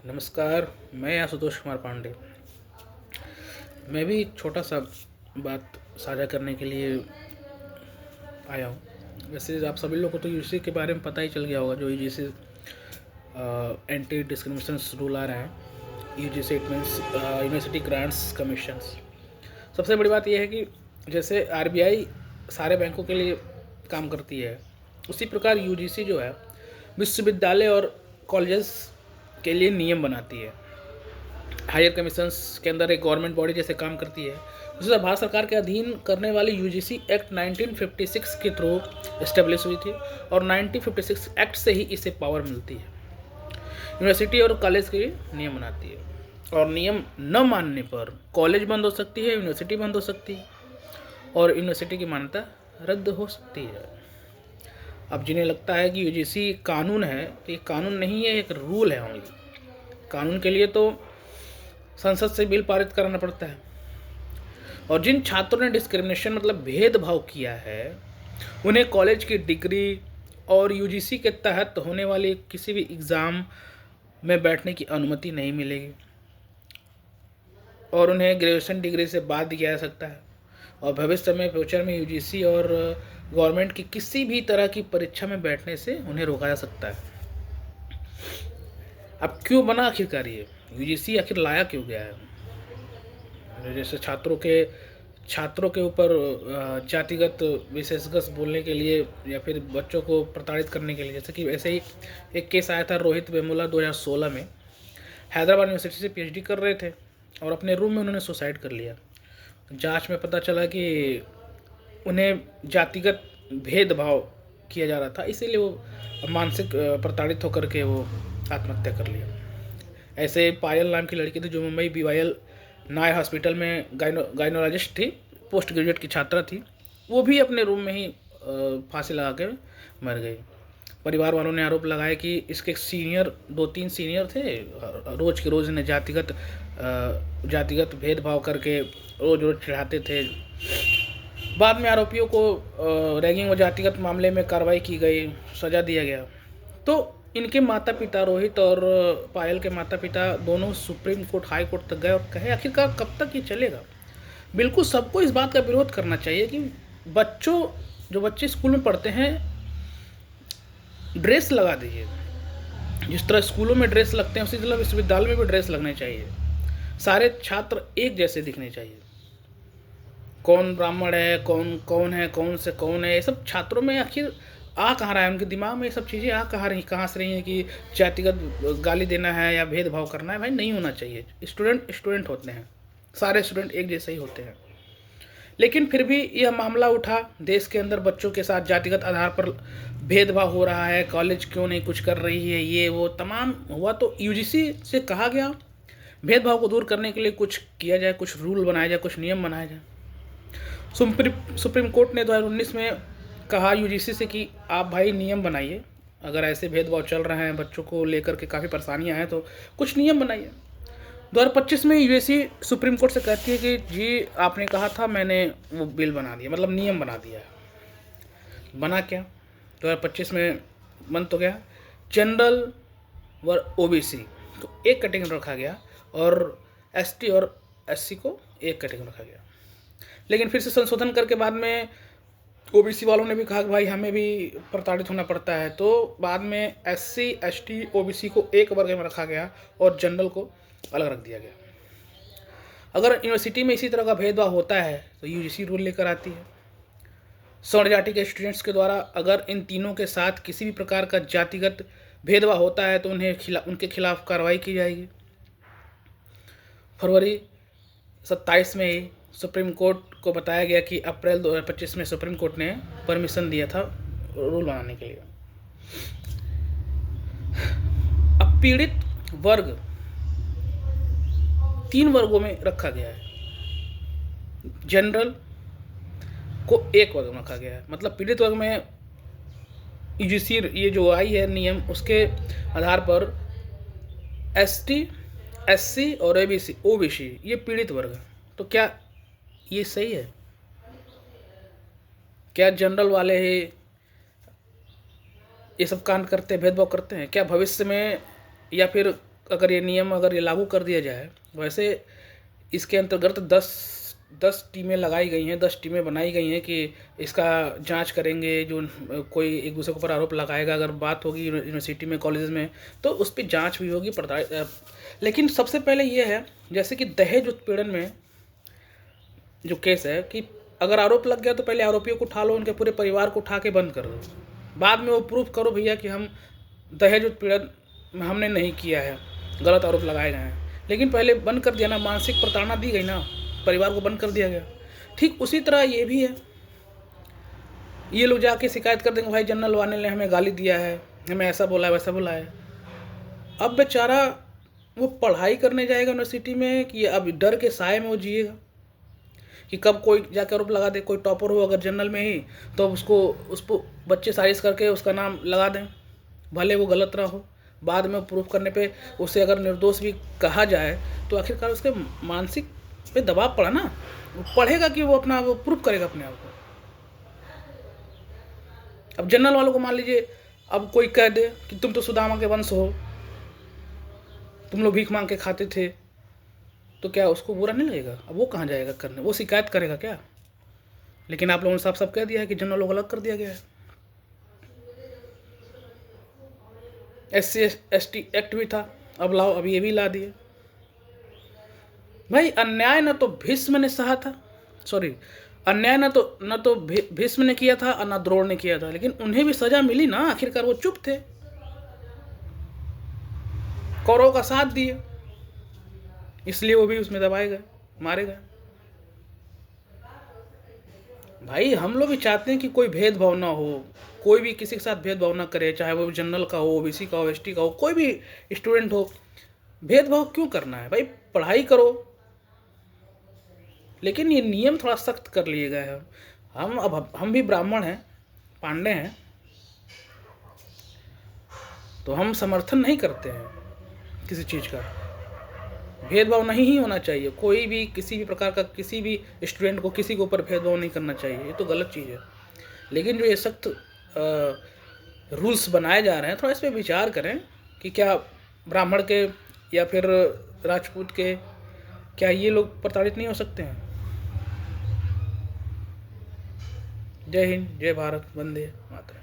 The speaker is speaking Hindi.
नमस्कार। मैं आशुतोष कुमार पांडे। मैं भी एक छोटा सा बात साझा करने के लिए आया हूँ। वैसे आप सभी लोगों को तो यूजीसी के बारे में पता ही चल गया होगा। जो यूजीसी एंटी डिस्क्रिमिनेशन रूल आ रहा है, UGC it means university grants commissions. सबसे बड़ी बात यह है कि जैसे आरबीआई सारे बैंकों के लिए काम करती है, उसी प्रकार यूजीसी जो है विश्वविद्यालय और कॉलेजेस के लिए नियम बनाती है। हायर कमीशंस के अंदर एक गवर्नमेंट बॉडी जैसे काम करती है। उसी तरह भारत सरकार के अधीन करने वाली यूजीसी एक्ट 1956 के थ्रू इस्टेब्लिश हुई थी और 1956 एक्ट से ही इसे पावर मिलती है। यूनिवर्सिटी और कॉलेज के नियम बनाती है और नियम न मानने पर कॉलेज बंद हो सकती है, यूनिवर्सिटी बंद हो सकती है और यूनिवर्सिटी की मान्यता रद्द हो सकती है। अब जिन्हें लगता है कि यूजीसी कानून है, तो ये कानून नहीं है, एक रूल है ओनली। कानून के लिए तो संसद से बिल पारित कराना पड़ता है। और जिन छात्रों ने डिस्क्रिमिनेशन मतलब भेदभाव किया है, उन्हें कॉलेज की डिग्री और यूजीसी के तहत होने वाले किसी भी एग्ज़ाम में बैठने की अनुमति नहीं मिलेगी और उन्हें ग्रेजुएशन डिग्री से बाध्य किया जा सकता है। और भविष्य में फ्यूचर में यूजीसी और गवर्नमेंट की किसी भी तरह की परीक्षा में बैठने से उन्हें रोका जा सकता है। अब क्यों बना आखिरकार ये यूजीसी, आखिर लाया क्यों गया है? जैसे छात्रों के ऊपर जातिगत विशेषगत बोलने के लिए या फिर बच्चों को प्रताड़ित करने के लिए, जैसे कि ऐसे ही एक केस आया था। रोहित वेमुला 2016 में हैदराबाद यूनिवर्सिटी से पीएचडी कर रहे थे और अपने रूम में उन्होंने सुसाइड कर लिया। जांच में पता चला कि उन्हें जातिगत भेदभाव किया जा रहा था, इसीलिए वो मानसिक प्रताड़ित होकर के वो आत्महत्या कर लिया। ऐसे पायल नाम की लड़की थी जो मुंबई बीवाईएल नायर हॉस्पिटल में गाइनोलॉजिस्ट थी, पोस्ट ग्रेजुएट की छात्रा थी। वो भी अपने रूम में ही फांसी लगा के मर गई। परिवार वालों ने आरोप लगाया कि इसके सीनियर 2-3 सीनियर थे, रोज़ के रोज़ इन्हें जातिगत भेदभाव करके रोज़ रोज़ चढ़ाते थे। बाद में आरोपियों को रैगिंग व जातिगत मामले में कार्रवाई की गई, सज़ा दिया गया। तो इनके माता पिता, रोहित और पायल के माता पिता दोनों सुप्रीम कोर्ट, हाई कोर्ट तक गए और कहे आखिरकार कब तक ये चलेगा। बिल्कुल सबको इस बात का विरोध करना चाहिए कि जो बच्चे स्कूल में पढ़ते हैं, ड्रेस लगा दीजिए। जिस तरह स्कूलों में ड्रेस लगते हैं उसी तरह विश्वविद्यालय में भी ड्रेस लगने चाहिए। सारे छात्र एक जैसे दिखने चाहिए। कौन ब्राह्मण है, कौन है, कौन से कौन है, ये सब छात्रों में आखिर आ कहाँ रहा है? उनके दिमाग में ये सब चीज़ें आ कहाँ से रही हैं कि जातिगत गाली देना है या भेदभाव करना है? भाई नहीं होना चाहिए। स्टूडेंट होते हैं, सारे स्टूडेंट एक जैसे ही होते हैं। लेकिन फिर भी यह मामला उठा, देश के अंदर बच्चों के साथ जातिगत आधार पर भेदभाव हो रहा है, कॉलेज क्यों नहीं कुछ कर रही है, ये वो तमाम हुआ। तो यूजीसी से कहा गया भेदभाव को दूर करने के लिए कुछ किया जाए, कुछ रूल बनाया जाए, कुछ नियम बनाया जाए। सुप्रीम कोर्ट ने 2019 में कहा यूजीसी से कि आप भाई नियम बनाइए। अगर ऐसे भेदभाव चल रहे हैं, बच्चों को लेकर के काफ़ी परेशानियां हैं, तो कुछ नियम बनाइए। 2025 में यूजीसी सुप्रीम कोर्ट से कहती है कि जी आपने कहा था, मैंने वो बिल बना दिया, मतलब नियम बना दिया है। बना क्या? 2025 में बन तो गया जनरल व ओबीसी तो एक कैटेगरी रखा गया और एसटी और एससी को एक कैटेगरी रखा गया। लेकिन फिर से संशोधन करके बाद में ओबीसी वालों ने भी कहा कि भाई हमें भी प्रताड़ित होना पड़ता है, तो बाद में एससी, एसटी, ओबीसी को एक वर्ग में रखा गया और जनरल को अलग रख दिया गया। अगर यूनिवर्सिटी में इसी तरह का भेदभाव होता है तो यूजीसी रूल लेकर आती है। स्वर्ण जाति के स्टूडेंट्स के द्वारा अगर इन तीनों के साथ किसी भी प्रकार का जातिगत भेदभाव होता है तो उनके खिलाफ कार्रवाई की जाएगी। फरवरी 27 में ही सुप्रीम कोर्ट को बताया गया कि अप्रैल 2025 में सुप्रीम कोर्ट ने परमिशन दिया था रूल बनाने के लिए। अब पीड़ित वर्ग 3 वर्गों में रखा गया है। जनरल को एक वर्ग में रखा गया है, मतलब पीड़ित वर्ग में यूजीसी ये जो आई है नियम, उसके आधार पर एसटी, एससी और ओबीसी ये पीड़ित वर्ग है। तो क्या ये सही है? क्या जनरल वाले ही ये सब कांड करते हैं, भेदभाव करते हैं? क्या भविष्य में या फिर अगर ये नियम अगर ये लागू कर दिया जाए, वैसे इसके अंतर्गत 10 टीमें लगाई गई हैं, 10 टीमें बनाई गई हैं कि इसका जांच करेंगे। जो कोई एक दूसरे के ऊपर आरोप लगाएगा, अगर बात होगी यूनिवर्सिटी में, कॉलेज में, तो उस पर जांच भी होगी, पड़ताल। लेकिन सबसे पहले ये है, जैसे कि दहेज उत्पीड़न में जो केस है, कि अगर आरोप लग गया तो पहले आरोपियों को उठा लो, उनके पूरे परिवार को उठा के बंद कर दो। बाद में वो प्रूफ करो भैया कि हम दहेज उत्पीड़न हमने नहीं किया है, गलत आरोप लगाए गए हैं। लेकिन पहले बंद कर दिया ना, मानसिक प्रताड़ना दी गई ना, परिवार को बंद कर दिया गया। ठीक उसी तरह ये भी है, ये लोग जाके शिकायत कर देंगे, भाई जनरल वाले ने हमें गाली दिया है, हमें ऐसा बोला है, वैसा बोला है। अब बेचारा वो पढ़ाई करने जाएगा यूनिवर्सिटी में कि अब डर के साए में वो जिएगा कि कब कोई जाकर आरोप लगा दे। कोई टॉपर हो अगर जनरल में ही, तो उसको बच्चे साजिश करके उसका नाम लगा दें, भले वो गलत रहा हो। बाद में प्रूफ करने पे उसे अगर निर्दोष भी कहा जाए, तो आखिरकार उसके मानसिक पे दबाव पड़ा ना, वो पढ़ेगा कि वो प्रूफ करेगा अपने आप को। अब जनरल वालों को मान लीजिए, अब कोई कह दे कि तुम तो सुदामा के वंश हो, तुम लोग भीख मांग के खाते थे, तो क्या उसको बुरा नहीं लगेगा? अब वो कहाँ जाएगा करने, वो शिकायत करेगा क्या? लेकिन आप लोगों ने साफ साफ कह दिया है कि जनरल लोग अलग कर दिया गया है। SC/ST एक्ट भी था, अब लाओ, अब ये भी ला दिए। भाई अन्याय न तो भीष्म ने सहा था, सॉरी, अन्याय न तो भीष्म ने किया था और न द्रोण ने किया था, लेकिन उन्हें भी सजा मिली ना, आखिरकार वो चुप थे, कौरवों का साथ दिए, इसलिए वो भी उसमें दबाए गए, मारे गए। भाई हम लोग भी चाहते हैं कि कोई भेदभाव ना हो, कोई भी किसी के साथ भेदभाव ना करे, चाहे वो जनरल का हो, ओबीसी का हो, ST का हो, कोई भी स्टूडेंट हो। भेदभाव क्यों करना है भाई, पढ़ाई करो। लेकिन ये नियम थोड़ा सख्त कर लिए गए हैं। हम भी ब्राह्मण हैं, पांडे हैं, तो हम समर्थन नहीं करते हैं किसी चीज़ का। भेदभाव नहीं ही होना चाहिए, कोई भी किसी भी प्रकार का किसी भी स्टूडेंट को किसी के ऊपर भेदभाव नहीं करना चाहिए, ये तो गलत चीज़ है। लेकिन जो ये सख्त रूल्स बनाए जा रहे हैं, थोड़ा इस पर विचार करें कि क्या ब्राह्मण के या फिर राजपूत के, क्या ये लोग प्रताड़ित नहीं हो सकते हैं? जय हिंद, जय भारत, वंदे मातरम।